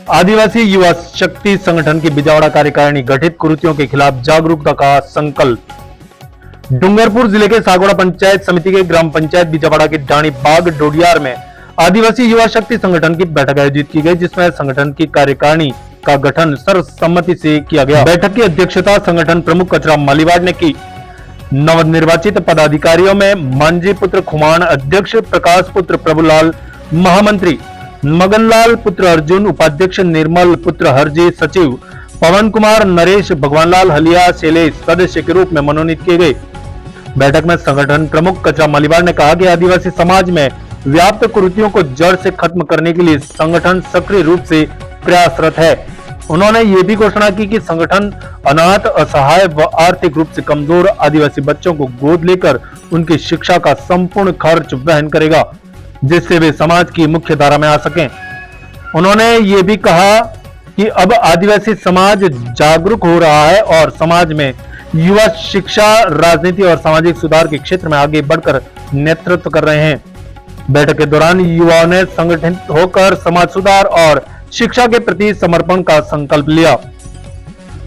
आदिवासी युवा शक्ति संगठन की बिजावड़ा कार्यकारिणी गठित कुरीतियों के खिलाफ जागरूकता का संकल्प। डूंगरपुर जिले के सागोड़ा पंचायत समिति के ग्राम पंचायत बिजावड़ा के डाणी बाग डोडियार में आदिवासी युवा शक्ति संगठन की बैठक आयोजित की गई, जिसमें संगठन की कार्यकारिणी का गठन सर्वसम्मति से किया गया। बैठक की अध्यक्षता संगठन प्रमुख कचरा मालीवाड़ ने की। नवनिर्वाचित पदाधिकारियों में मांझी पुत्र खुमान अध्यक्ष, प्रकाश पुत्र प्रभुलाल महामंत्री, मगनलाल पुत्र अर्जुन उपाध्यक्ष, निर्मल पुत्र हरजी सचिव, पवन कुमार नरेश, भगवानलाल हलिया शैलेश सदस्य के रूप में मनोनीत किए गए। बैठक में संगठन प्रमुख कचरा मालीवाड़ ने कहा कि आदिवासी समाज में व्याप्त कुरीतियों को जड़ से खत्म करने के लिए संगठन सक्रिय रूप से प्रयासरत है। उन्होंने ये भी घोषणा की कि संगठन अनाथ, असहाय व आर्थिक रूप से कमजोर आदिवासी बच्चों को गोद लेकर उनकी शिक्षा का संपूर्ण खर्च वहन करेगा, जिससे वे समाज की मुख्य धारा में आ सकें। उन्होंने ये भी कहा कि अब आदिवासी समाज जागरूक हो रहा है और समाज में युवा शिक्षा, राजनीति और सामाजिक सुधार के क्षेत्र में आगे बढ़कर नेतृत्व कर रहे हैं। बैठक के दौरान युवाओं ने संगठित होकर समाज सुधार और शिक्षा के प्रति समर्पण का संकल्प लिया।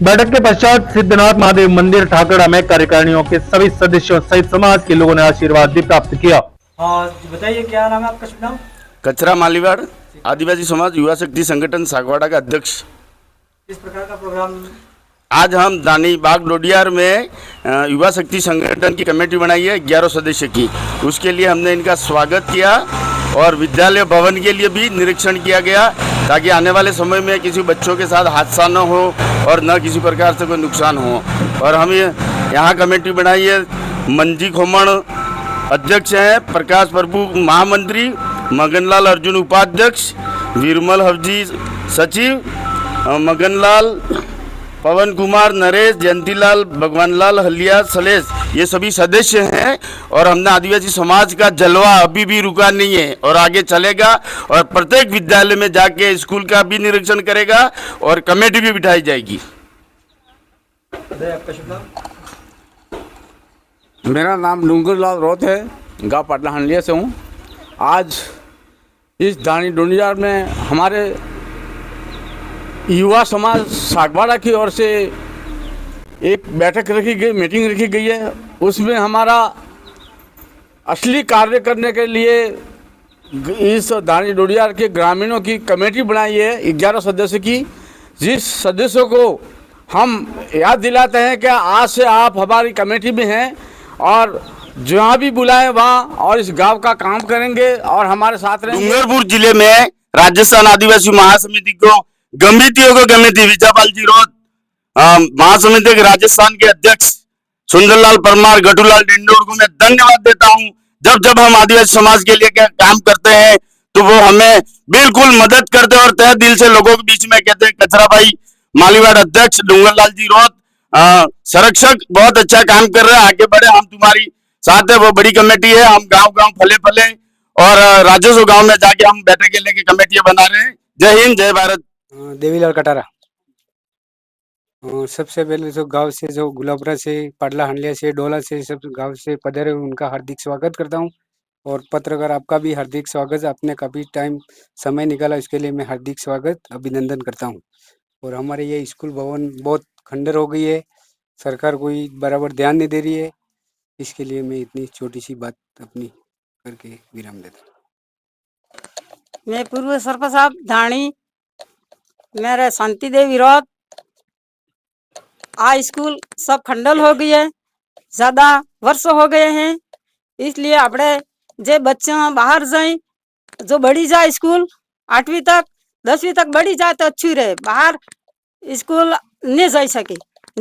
बैठक के पश्चात सिद्धनाथ महादेव मंदिर ठाकरा में कार्यकारिणियों के सभी सदस्यों सहित समाज के लोगों ने आशीर्वाद भी प्राप्त किया। बताइए क्या नाम है आपका? शुभ नाम? कचरा मालीवाड़, आदिवासी समाज युवा शक्ति संगठन सागवाड़ा का अध्यक्ष। किस प्रकार का प्रोग्राम? आज हम दानी बाग डोडियार में युवा शक्ति संगठन की कमेटी बनाई है 11 सदस्य की। उसके लिए हमने इनका स्वागत किया और विद्यालय भवन के लिए भी निरीक्षण किया गया, ताकि आने वाले समय में किसी बच्चों के साथ हादसा न हो और न किसी प्रकार से कोई नुकसान हो। और हम यहाँ कमेटी बनाई है। मंजी खोमण अध्यक्ष हैं, प्रकाश प्रभु महामंत्री, मगनलाल अर्जुन उपाध्यक्ष, विरमल हवजी सचिव, मगनलाल, पवन कुमार नरेश, जयंतीलाल, भगवानलाल हलिया सलेश, ये सभी सदस्य हैं। और हमने आदिवासी समाज का जलवा अभी भी रुका नहीं है और आगे चलेगा और प्रत्येक विद्यालय में जाके स्कूल का भी निरीक्षण करेगा और कमेटी भी बिठाई जाएगी। आपका शुभ नाम? मेरा नाम डूंगरलाल रोत है, गाँव पाटला हंडिया से हूँ। आज इस दानी डोडियार में हमारे युवा समाज सागवाड़ा की ओर से एक बैठक रखी गई, मीटिंग रखी गई है। उसमें हमारा असली कार्य करने के लिए इस दानी डोडियार के ग्रामीणों की कमेटी बनाई है 11 सदस्य की, जिस सदस्यों को हम याद दिलाते हैं कि आज से आप हमारी कमेटी में हैं और जहाँ भी बुलाएं वहाँ और इस गांव का काम करेंगे और हमारे साथ रहेंगे। डूंगरपुर जिले में राजस्थान आदिवासी महासमिति को गमिति विजापाल जी रोड महासमिति के राजस्थान के अध्यक्ष सुंदरलाल परमार, गटूलाल डिंडोर को मैं धन्यवाद देता हूं। जब जब हम आदिवासी समाज के लिए काम करते हैं तो वो हमें बिल्कुल मदद करते हैं और तहे दिल से लोगों के बीच में कहते हैं। कचरा भाई मालीवाड़ अध्यक्ष डूंगरलाल जी रोड संरक्षक बहुत अच्छा काम कर रहे हैं, आगे बढ़े, हम तुम्हारी साथ है। वो बड़ी कमेटी है, हम गांव गांव फले फले और राजस्व गांव में जाके हम बैठक लेके कमेटियां बना रहे हैं। जय हिंद, जय भारत। देवीलाल कटारा। सबसे पहले जो गांव से, जो गुलाबरा से, पाटला हंडिया से, डोला से, सब गांव से पधारे उनका हार्दिक स्वागत करता हूं। और पत्रकार आपका भी हार्दिक स्वागत, आपने काफ़ी टाइम समय निकाला, इसके लिए मैं हार्दिक स्वागत, अभिनंदन करता हूं। और हमारे ये स्कूल भवन बहुत खंडर हो गई है, सरकार कोई बराबर ध्यान नहीं दे रही है, इसके लिए मैं इतनी छोटी सी बात अपनी करके विराम देता हूँ। मैं पूर्व सरपंच साहब धाणी, मेरे शांति देवी रोड। आ स्कूल सब खंडल हो गई है, ज्यादा वर्ष हो गए हैं, इसलिए अपने जे बच्चे बाहर जाए, जो बढ़ी जाए स्कूल 8वीं तक 10वीं तक बढ़ी जाए तो अच्छी रहे, बाहर स्कूल नहीं जा सके।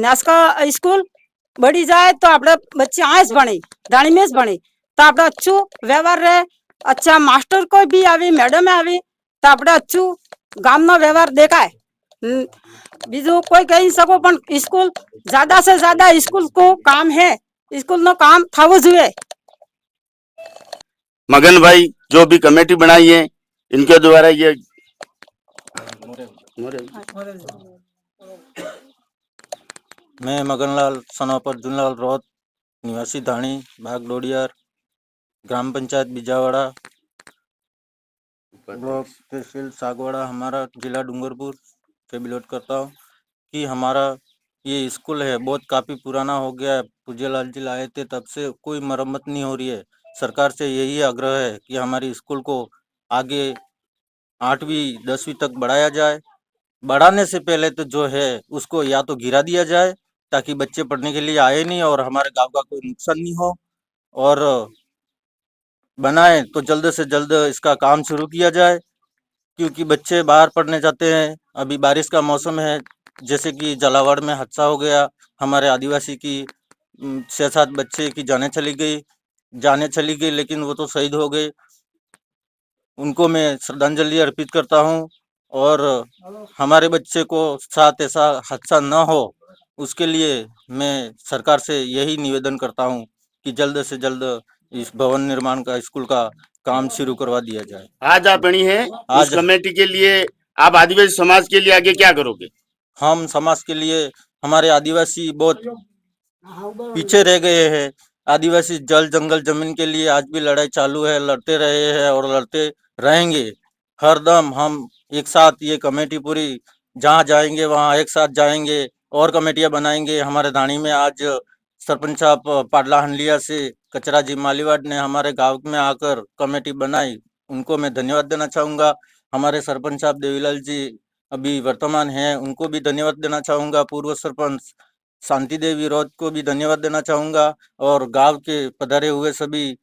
इसका स्कूल बढ़ी जाए तो अपने बच्चे आयस बने, दाणी में बने तो अपना अच्छू व्यवहार रहे, अच्छा मास्टर कोई भी आवे, मैडम आवे तो अपने अच्छू गाम ना व्यवहार देखा है। बीजू कोई कही सको पण स्कूल ज्यादा से ज्यादा स्कूल को काम है, स्कूल नो काम थावो जुए। मगन भाई जो भी कमेटी बनाई है इनके द्वारा ये मैं मगनलाल सनोपर अर्जुनलाल रोत निवासी धाणी बाग डोडियार, ग्राम पंचायत बिजावाड़ा, ब्लॉक तहसील सागवाड़ा, हमारा जिला डूंगरपुर से बिलोंग करता हूँ। कि हमारा ये स्कूल है बहुत काफ़ी पुराना हो गया है। पूज्यलाल जी लाए थे तब से कोई मरम्मत नहीं हो रही है। सरकार से यही आग्रह है कि हमारी स्कूल को आगे 8वीं 10वीं तक बढ़ाया जाए। बढ़ाने से पहले तो जो है उसको या तो गिरा दिया जाए ताकि बच्चे पढ़ने के लिए आए नहीं और हमारे गांव का कोई नुकसान नहीं हो, और बनाए तो जल्द से जल्द इसका काम शुरू किया जाए, क्योंकि बच्चे बाहर पढ़ने जाते हैं। अभी बारिश का मौसम है, जैसे कि झालावाड़ में हादसा हो गया, हमारे आदिवासी की 6-7 बच्चे की जाने चली गई, लेकिन वो तो शहीद हो गए। उनको मैं श्रद्धांजलि अर्पित करता हूँ, और हमारे बच्चे को साथ ऐसा हादसा न हो उसके लिए मैं सरकार से यही निवेदन करता हूँ कि जल्द से जल्द इस भवन निर्माण का स्कूल का काम शुरू करवा दिया जाए। आज आप बनी हैं, उस आज कमेटी के लिए आप आदिवासी समाज के लिए आगे क्या करोगे? हम समाज के लिए, हमारे आदिवासी बहुत पीछे रह गए हैं। आदिवासी जल जंगल जमीन के लिए आज भी लड़ाई चालू है, लड़ते रहे हैं और लड़ते रहेंगे। हरदम हम एक साथ ये कमेटी पूरी जहाँ जाएंगे वहाँ एक साथ जाएंगे और कमेटियां बनाएंगे। हमारे धाणी में आज सरपंच साहब पाडला हंडलिया से कचरा जी मालीवाड ने हमारे गांव में आकर कमेटी बनाई, उनको मैं धन्यवाद देना चाहूँगा। हमारे सरपंच साहब देवीलाल जी अभी वर्तमान हैं, उनको भी धन्यवाद देना चाहूँगा। पूर्व सरपंच शांति देवी रोज को भी धन्यवाद देना चाहूँगा, और गांव के पधारे हुए सभी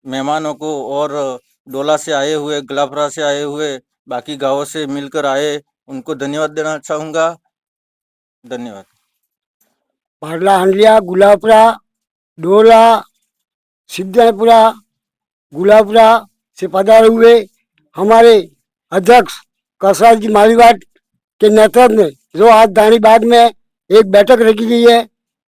मेहमानों को और डोला से आए हुए, गलाफरा से आए हुए, बाकी गांवों से मिलकर आए, उनको धन्यवाद देना चाहूँगा। धन्यवाद। पाडला हंडलिया, गुलाबपुरा, डोला, सिद्धपुरा, गुलाबपुरा से पधारे हुए हमारे अध्यक्ष कसराज जी मालीवाड के नेतृत्व में जो आज धानी बाग में एक बैठक रखी गई है।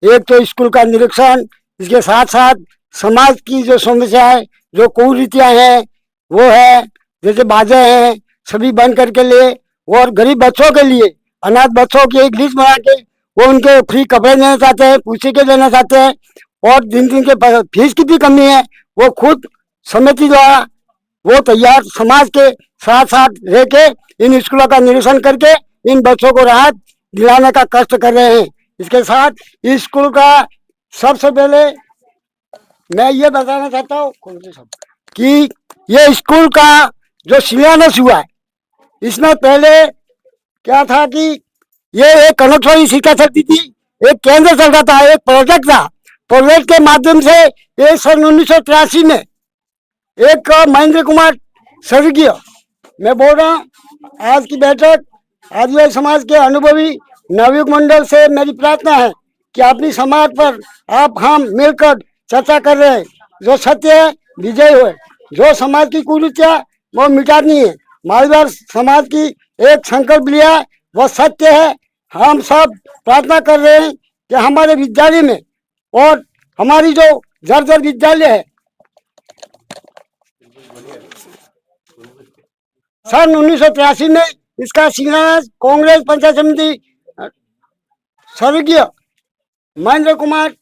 एक तो स्कूल का निरीक्षण, इसके साथ साथ समाज की जो समस्या है, जो कुरीतियां हैं वो है, जैसे बाजे हैं सभी बंद करके लिए, और गरीब बच्चों के लिए अनाथ बच्चों की एक लिस्ट बना के वो उनके फ्री कपड़े देना चाहते हैं, पूछे के देना चाहते हैं, और दिन दिन के फीस की भी कमी है, वो खुद समिति द्वारा वो तैयार समाज के साथ साथ रह के इन स्कूलों का निरीक्षण करके इन बच्चों को राहत दिलाने का कष्ट कर रहे हैं। इसके साथ इस स्कूल का सबसे पहले मैं ये बताना चाहता हूँ कि ये स्कूल का जो शिलान्यास हुआ है, इसमें पहले क्या था कि ये एक कनकसोई शिक्षा शक्ति थी, एक केंद्र चल रहा था, एक प्रोजेक्ट था। प्रोजेक्ट के माध्यम से ये सन 1983 में एक महेंद्र कुमार स्वर्गीय, मैं बोल रहा हूँ, आज की बैठक आदिवासी समाज के अनुभवी नवयुग मंडल से मेरी प्रार्थना है कि अपनी समाज पर आप हम मिलकर चर्चा कर रहे हैं, जो सत्य है विजय हो, जो समाज की कुरीतियां वो मिटानी है। मालवाड़ समाज की एक संकल्प लिया, वह सत्य है। हम सब प्रार्थना कर रहे हैं कि हमारे विद्यालय में और हमारी जो जर्जर विद्यालय है, सन 1983 में इसका शिलान्यास कांग्रेस पंचायत समिति स्वर्गीय महेंद्र कुमार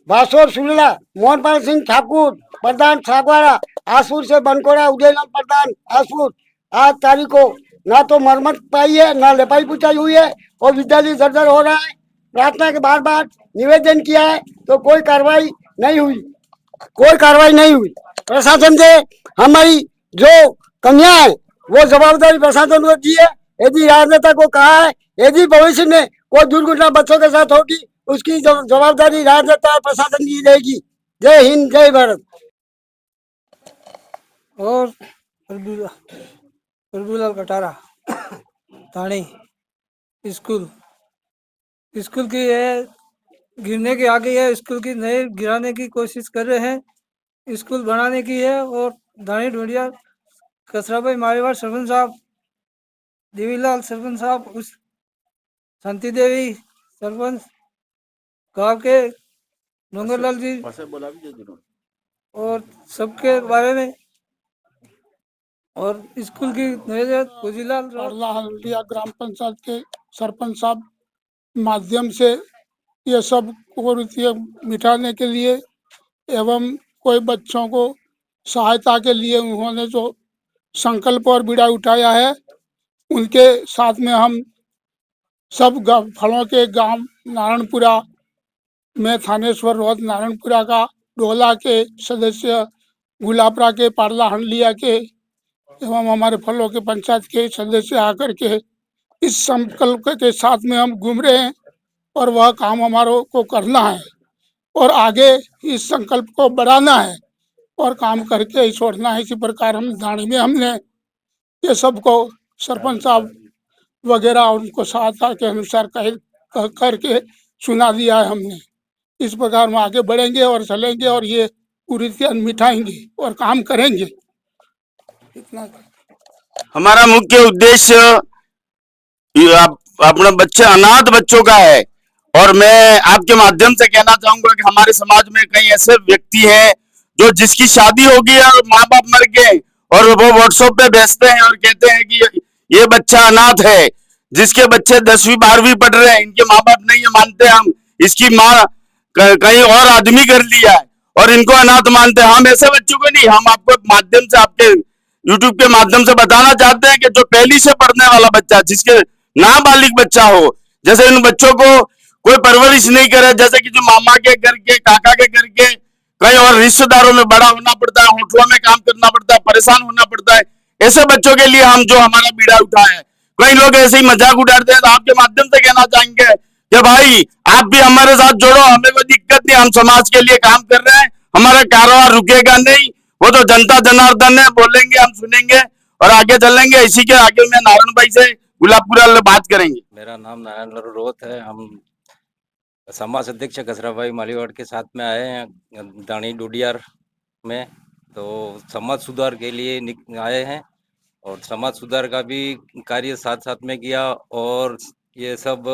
बासोर सुलेला, मोहनपाल सिंह ठाकुर प्रधान सागवाड़ा, आसपुर से बनकोड़ा उदयलाल प्रधान आसपुर, आज तारीख को ना तो मरम्मत पाई है, ना लिपाई पुताई हुई है, और विद्यालय जर्जर हो रहा है। प्रार्थना के बार बार निवेदन किया है तो कोई कार्रवाई नहीं हुई। प्रशासन से हमारी जो कमियां है वो जवाबदारी प्रशासन को दी है। यदि राजनेता को कहा है, यदि भविष्य में कोई दुर्घटना बच्चों के साथ होगी उसकी जवाबदारी राजनेता और प्रशासन की रहेगी। जय हिंद, जय भारत। और प्रभुलाल कटारा थाने स्कूल की है, गिरने के आगे है, स्कूल की नए गिराने की कोशिश कर रहे हैं, स्कूल बनाने की है। और धानी ढूंढिया कसराभाई मालीवाड़ सरपंच साहब, देवीलाल सरपंच साहब, उस शांति देवी सरपंच गांव के डोंगरलाल जी, और सबके बारे में, और स्कूल की पूजीलाल पाडला हल्दिया ग्राम पंचायत के सरपंच साहब माध्यम से ये सब कुरीतियाँ मिटाने के लिए एवं कोई बच्चों को सहायता के लिए उन्होंने जो संकल्प और बीड़ा उठाया है, उनके साथ में हम सब फलों के गांव नारायणपुरा में थानेश्वर रोड नारायणपुरा का, डोला के सदस्य, गुलापरा के, पाडला हंडलिया के एवं हमारे फलों के पंचायत के सदस्य आकर के इस संकल्प के साथ में हम घूम रहे हैं और वह काम हमारों को करना है और आगे इस संकल्प को बढ़ाना है और काम करके ही छोड़ना है। इसी प्रकार हम दानी में हमने ये सबको सरपंच साहब वगैरह उनको सहायता के अनुसार कह करके सुना दिया है हमने। इस प्रकार हम आगे बढ़ेंगे और चलेंगे और ये कुरीतियाँ मिटाएंगे और काम करेंगे। इतना हमारा मुख्य उद्देश्य अपने बच्चे अनाथ बच्चों का है और मैं आपके माध्यम से कहना चाहूंगा कि हमारे समाज में कई ऐसे व्यक्ति हैं जो जिसकी शादी होगी और माँ बाप मर गए और वो व्हाट्सएप पे भेजते हैं और कहते हैं कि ये बच्चा अनाथ है, जिसके बच्चे 10वीं 12वीं पढ़ रहे हैं, इनके माँ बाप नहीं मानते, हम इसकी माँ कहीं और आदमी कर लिया है और इनको अनाथ मानते हैं। हम ऐसे बच्चों को नहीं, हम आपको माध्यम से आपके यूट्यूब के माध्यम से बताना चाहते हैं कि जो पहली से पढ़ने वाला बच्चा, जिसके नाबालिग बच्चा हो, जैसे इन बच्चों को कोई परवरिश नहीं करे, जैसे कि जो मामा के घर के, काका के घर के, कहीं और रिश्तेदारों में बड़ा होना पड़ता है, होटलों में काम करना पड़ता है, परेशान होना पड़ता है, ऐसे बच्चों के लिए हम जो हमारा बीड़ा उठाया है। कई लोग ऐसे ही मजाक उड़ाते हैं, तो आपके माध्यम से कहना चाहेंगे कि भाई आप भी हमारे साथ जोड़ो, हमें कोई दिक्कत नहीं, हम समाज के लिए काम कर रहे हैं, हमारा कारोबार रुकेगा नहीं, वो तो जनता जनार्दन है, बोलेंगे हम सुनेंगे और आगे चलेंगे। इसी के आगे मैं नारायण भाई से गुलाबपुरा बात करेंगे। मेरा नाम नारायण रोत है। हम समाज अध्यक्ष कसराभाई मालीवाड़ के साथ में आए हैं दानी डोडियार में, तो समाज सुधार के लिए आए हैं और समाज सुधार का भी कार्य साथ साथ में किया और ये सब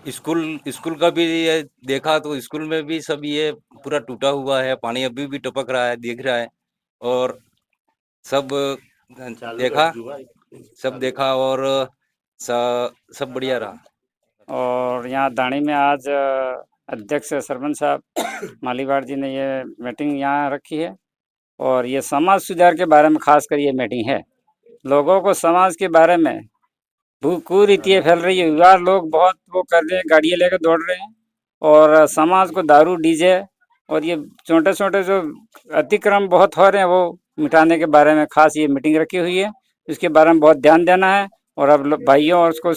स्कूल का भी ये देखा तो स्कूल में भी सब ये पूरा टूटा हुआ है, पानी अभी भी टपक रहा है, दिख रहा है और सब देखा और सब बढ़िया रहा। और यहाँ दानी में आज अध्यक्ष सरपंच साहब मालीवाड़ जी ने ये मीटिंग यहाँ रखी है और ये समाज सुधार के बारे में खास कर ये मीटिंग है। लोगों को समाज के बारे में कुरीतियाँ फैल रही है, युवा लोग बहुत वो कर रहे हैं, गाड़ियाँ लेकर दौड़ रहे हैं और समाज को दारू डीजे और ये छोटे छोटे जो अतिक्रम बहुत हो रहे हैं वो मिटाने के बारे में खास ये मीटिंग रखी हुई है। इसके बारे में बहुत ध्यान देना है और अब भाइयों और उसको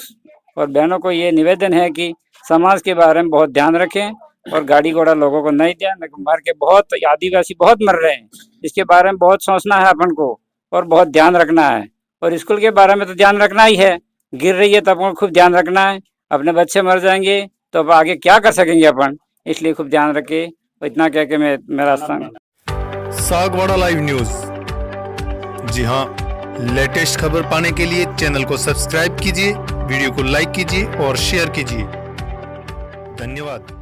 और बहनों को ये निवेदन है कि समाज के बारे में बहुत ध्यान रखें और गाड़ी घोड़ा लोगों को नहीं दें। मर के बहुत आदिवासी बहुत मर रहे हैं, इसके बारे में बहुत सोचना है अपन को और बहुत ध्यान रखना है। और स्कूल के बारे में तो ध्यान रखना ही है, गिर रही है तो अपन को खूब ध्यान रखना है। अपने बच्चे मर जाएंगे तो अब आगे क्या कर सकेंगे अपन, इसलिए खूब ध्यान रखे। इतना कह के मैं मेरा सागवाड़ा लाइव न्यूज। जी हाँ, लेटेस्ट खबर पाने के लिए चैनल को सब्सक्राइब कीजिए, वीडियो को लाइक कीजिए और शेयर कीजिए। धन्यवाद।